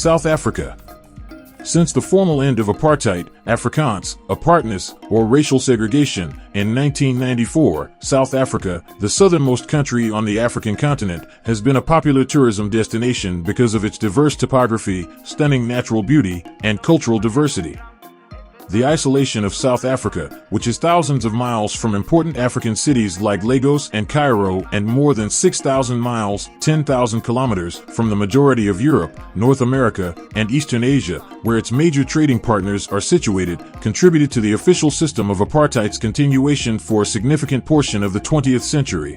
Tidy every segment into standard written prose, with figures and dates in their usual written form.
South Africa. Since the formal end of apartheid, Afrikaans, apartness, or racial segregation, in 1994, South Africa, the southernmost country on the African continent, has been a popular tourism destination because of its diverse topography, stunning natural beauty, and cultural diversity. The isolation of South Africa, which is thousands of miles from important African cities like Lagos and Cairo and more than 6,000 miles, 10,000 kilometers, from the majority of Europe, North America, and Eastern Asia, where its major trading partners are situated, contributed to the official system of apartheid's continuation for a significant portion of the 20th century.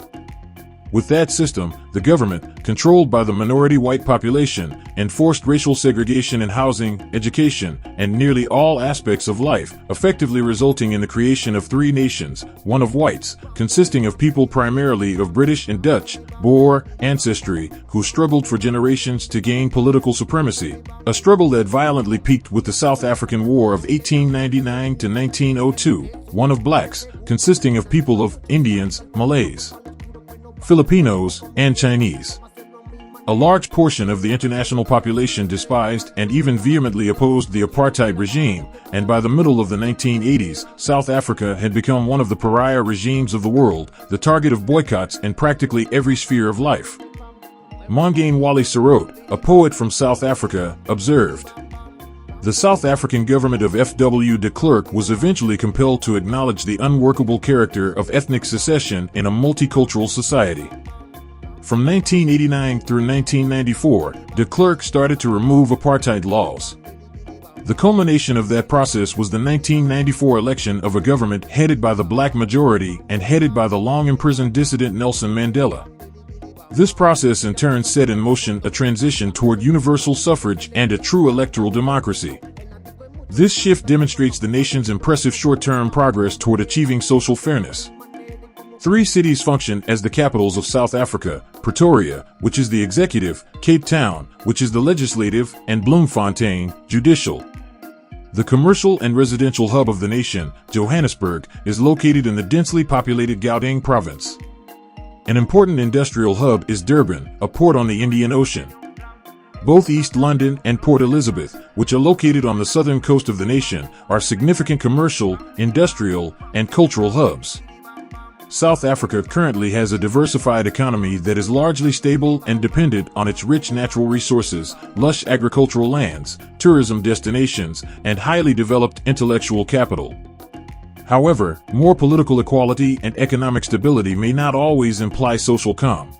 With that system, the government, controlled by the minority white population, enforced racial segregation in housing, education, and nearly all aspects of life, effectively resulting in the creation of three nations, one of whites, consisting of people primarily of British and Dutch, Boer ancestry, who struggled for generations to gain political supremacy, a struggle that violently peaked with the South African War of 1899 to 1902, one of blacks, consisting of people of Indians, Malays, Filipinos, and Chinese. A large portion of the international population despised and even vehemently opposed the apartheid regime, and by the middle of the 1980s, South Africa had become one of the pariah regimes of the world, the target of boycotts in practically every sphere of life. Mongane Wally Sarot, a poet from South Africa, observed, "The South African government of F.W. de Klerk was eventually compelled to acknowledge the unworkable character of ethnic secession in a multicultural society." From 1989 through 1994, de Klerk started to remove apartheid laws. The culmination of that process was the 1994 election of a government headed by the black majority and headed by the long-imprisoned dissident Nelson Mandela. This process in turn set in motion a transition toward universal suffrage and a true electoral democracy. This shift demonstrates the nation's impressive short-term progress toward achieving social fairness. Three cities function as the capitals of South Africa: Pretoria, which is the executive, Cape Town, which is the legislative, and Bloemfontein, judicial. The commercial and residential hub of the nation, Johannesburg, is located in the densely populated Gauteng province. An important industrial hub is Durban, a port on the Indian Ocean. Both East London and Port Elizabeth, which are located on the southern coast of the nation, are significant commercial, industrial, and cultural hubs. South Africa currently has a diversified economy that is largely stable and dependent on its rich natural resources, lush agricultural lands, tourism destinations, and highly developed intellectual capital. However, more political equality and economic stability may not always imply social calm.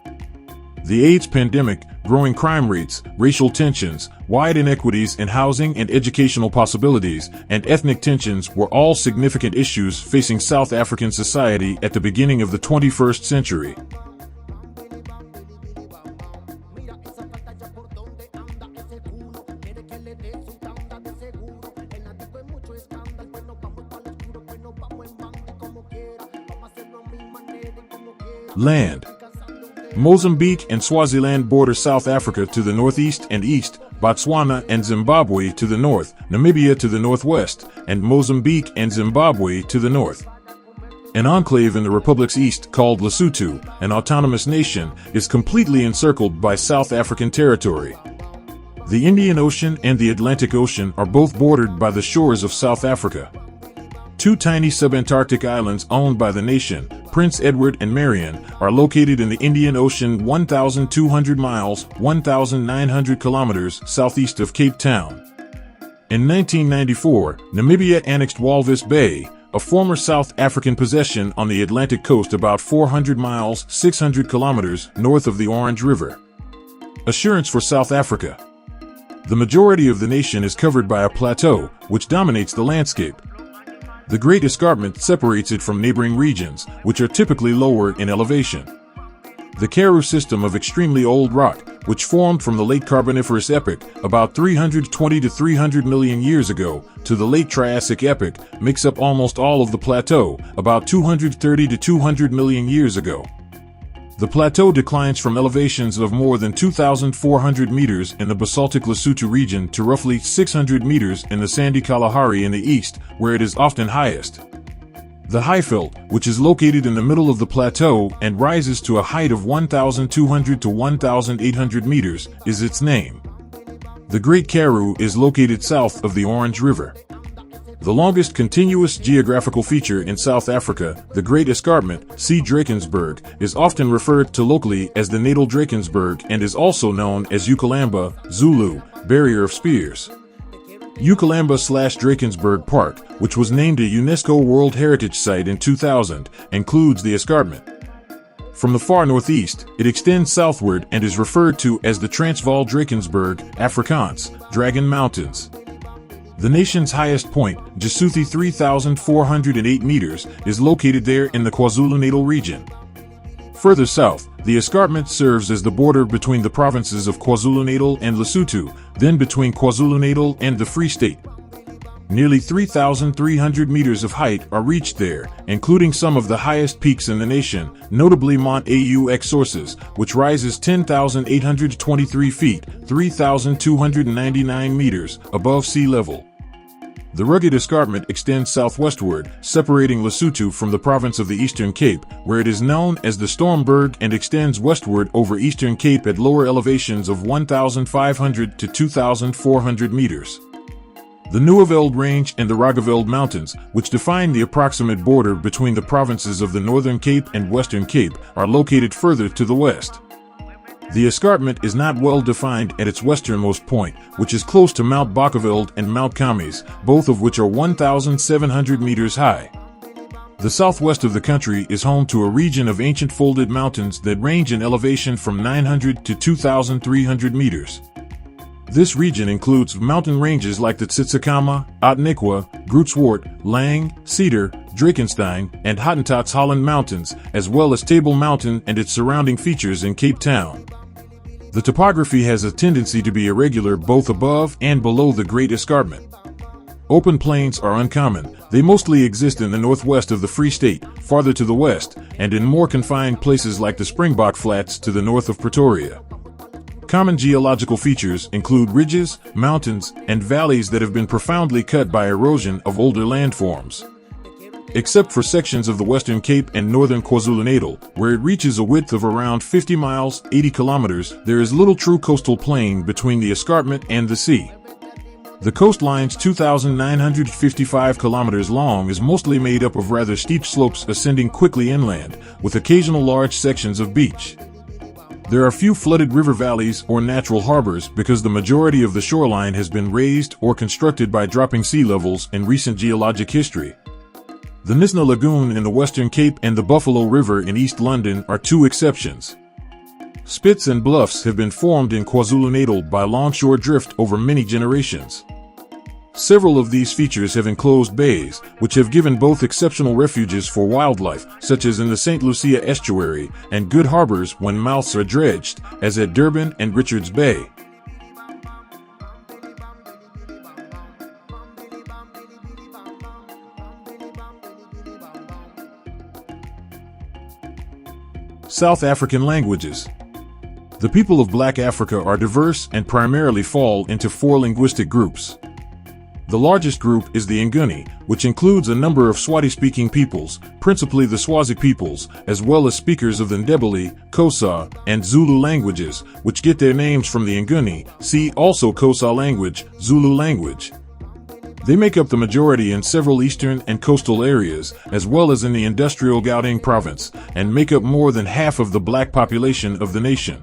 The AIDS pandemic, growing crime rates, racial tensions, wide inequities in housing and educational possibilities, and ethnic tensions were all significant issues facing South African society at the beginning of the 21st century. Land. Mozambique and Swaziland border South Africa to the northeast and east, Botswana and Zimbabwe to the north, Namibia to the northwest, and Mozambique and Zimbabwe to the north. An enclave in the republic's east called Lesotho, an autonomous nation, is completely encircled by South African territory. The Indian Ocean and the Atlantic Ocean are both bordered by the shores of South Africa. Two tiny subantarctic islands owned by the nation, Prince Edward and Marion, are located in the Indian Ocean 1,200 miles, 1,900 kilometers southeast of Cape Town. In 1994, Namibia annexed Walvis Bay, a former South African possession on the Atlantic coast about 400 miles, 600 kilometers north of the Orange River. Assurance for South Africa. The majority of the nation is covered by a plateau, which dominates the landscape. The Great Escarpment separates it from neighboring regions, which are typically lower in elevation. The Karoo system of extremely old rock, which formed from the late Carboniferous epoch, about 320 to 300 million years ago, to the late Triassic epoch, makes up almost all of the plateau, about 230 to 200 million years ago. The plateau declines from elevations of more than 2,400 meters in the basaltic Lesotho region to roughly 600 meters in the sandy Kalahari in the east, where it is often highest. The Highveld, which is located in the middle of the plateau and rises to a height of 1,200 to 1,800 meters, is its name. The Great Karoo is located south of the Orange River. The longest continuous geographical feature in South Africa, the Great Escarpment, see Drakensberg, is often referred to locally as the Natal Drakensberg and is also known as Ukalamba, Zulu, Barrier of Spears. Ukalamba/Drakensberg Park, which was named a UNESCO World Heritage Site in 2000, includes the escarpment. From the far northeast, it extends southward and is referred to as the Transvaal Drakensberg, Afrikaans, Dragon Mountains. The nation's highest point, Jesuthi 3,408 meters, is located there in the KwaZulu-Natal region. Further south, the escarpment serves as the border between the provinces of KwaZulu-Natal and Lesotho, then between KwaZulu-Natal and the Free State. Nearly 3,300 meters of height are reached there, including some of the highest peaks in the nation, notably Mont Aux Sources, which rises 10,823 feet, 3,299 meters, above sea level. The rugged escarpment extends southwestward, separating Lesotho from the province of the Eastern Cape, where it is known as the Stormberg, and extends westward over Eastern Cape at lower elevations of 1,500 to 2,400 meters. The Nieuweveld Range and the Rogeveld Mountains, which define the approximate border between the provinces of the Northern Cape and Western Cape, are located further to the west. The escarpment is not well defined at its westernmost point, which is close to Mount Bokeveld and Mount Kamies, both of which are 1,700 meters high. The southwest of the country is home to a region of ancient folded mountains that range in elevation from 900 to 2,300 meters. This region includes mountain ranges like the Tsitsikamma, Otnikwa, Grootswart, Lang, Cedar, Drakenstein, and Hottentots Holland Mountains, as well as Table Mountain and its surrounding features in Cape Town. The topography has a tendency to be irregular both above and below the Great Escarpment. Open plains are uncommon. They mostly exist in the northwest of the Free State, farther to the west, and in more confined places like the Springbok Flats to the north of Pretoria. Common geological features include ridges, mountains, and valleys that have been profoundly cut by erosion of older landforms. Except for sections of the Western Cape and northern KwaZulu-Natal, where it reaches a width of around 50 miles, 80 kilometers, there is little true coastal plain between the escarpment and the sea. The coastline's 2,955 kilometers long is mostly made up of rather steep slopes ascending quickly inland, with occasional large sections of beach. There are few flooded river valleys or natural harbors because the majority of the shoreline has been raised or constructed by dropping sea levels in recent geologic history. The Nisna Lagoon in the Western Cape and the Buffalo River in East London are two exceptions. Spits and bluffs have been formed in KwaZulu-Natal by longshore drift over many generations. Several of these features have enclosed bays, which have given both exceptional refuges for wildlife, such as in the St. Lucia estuary, and good harbors when mouths are dredged, as at Durban and Richards Bay. South African languages. The people of Black Africa are diverse and primarily fall into four linguistic groups. The largest group is the Nguni, which includes a number of Swati-speaking peoples, principally the Swazi peoples, as well as speakers of the Ndebele, Xhosa, and Zulu languages, which get their names from the Nguni. See also Xhosa language, Zulu language. They make up the majority in several eastern and coastal areas, as well as in the industrial Gauteng province, and make up more than half of the black population of the nation.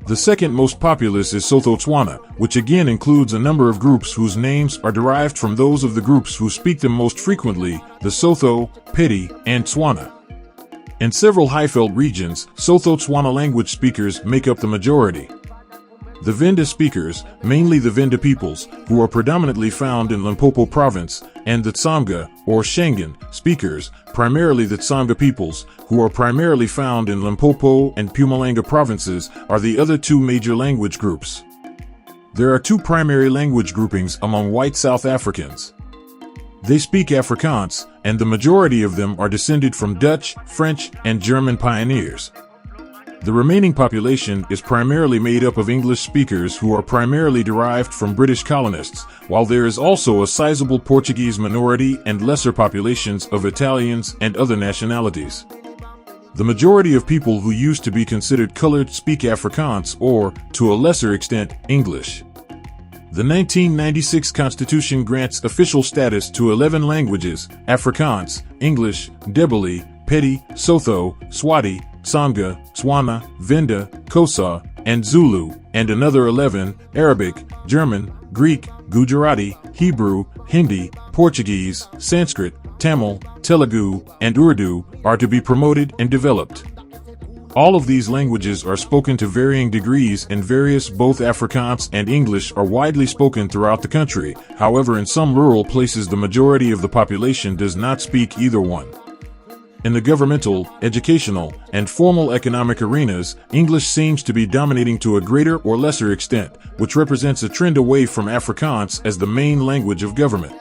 The second most populous is Sotho-Tswana, which again includes a number of groups whose names are derived from those of the groups who speak them most frequently, the Sotho, Pedi, and Tswana. In several Highveld regions, Sotho-Tswana language speakers make up the majority. The Venda speakers, mainly the Venda peoples, who are predominantly found in Limpopo province, and the Tsonga, or Shangan, speakers, primarily the Tsonga peoples, who are primarily found in Limpopo and Mpumalanga provinces, are the other two major language groups. There are two primary language groupings among white South Africans. They speak Afrikaans, and the majority of them are descended from Dutch, French, and German pioneers. The remaining population is primarily made up of English speakers who are primarily derived from British colonists, while there is also a sizable Portuguese minority and lesser populations of Italians and other nationalities. The majority of people who used to be considered colored speak Afrikaans or, to a lesser extent, English. The 1996 Constitution grants official status to 11 languages: Afrikaans, English, Ndebele, Pedi, Sotho, Swati, Tsonga, Tswana, Venda, Xhosa, and Zulu, and another 11, Arabic, German, Greek, Gujarati, Hebrew, Hindi, Portuguese, Sanskrit, Tamil, Telugu, and Urdu, are to be promoted and developed. All of these languages are spoken to varying degrees, and both Afrikaans and English are widely spoken throughout the country. However, in some rural places the majority of the population does not speak either one. In the governmental, educational, and formal economic arenas, English seems to be dominating to a greater or lesser extent, which represents a trend away from Afrikaans as the main language of government.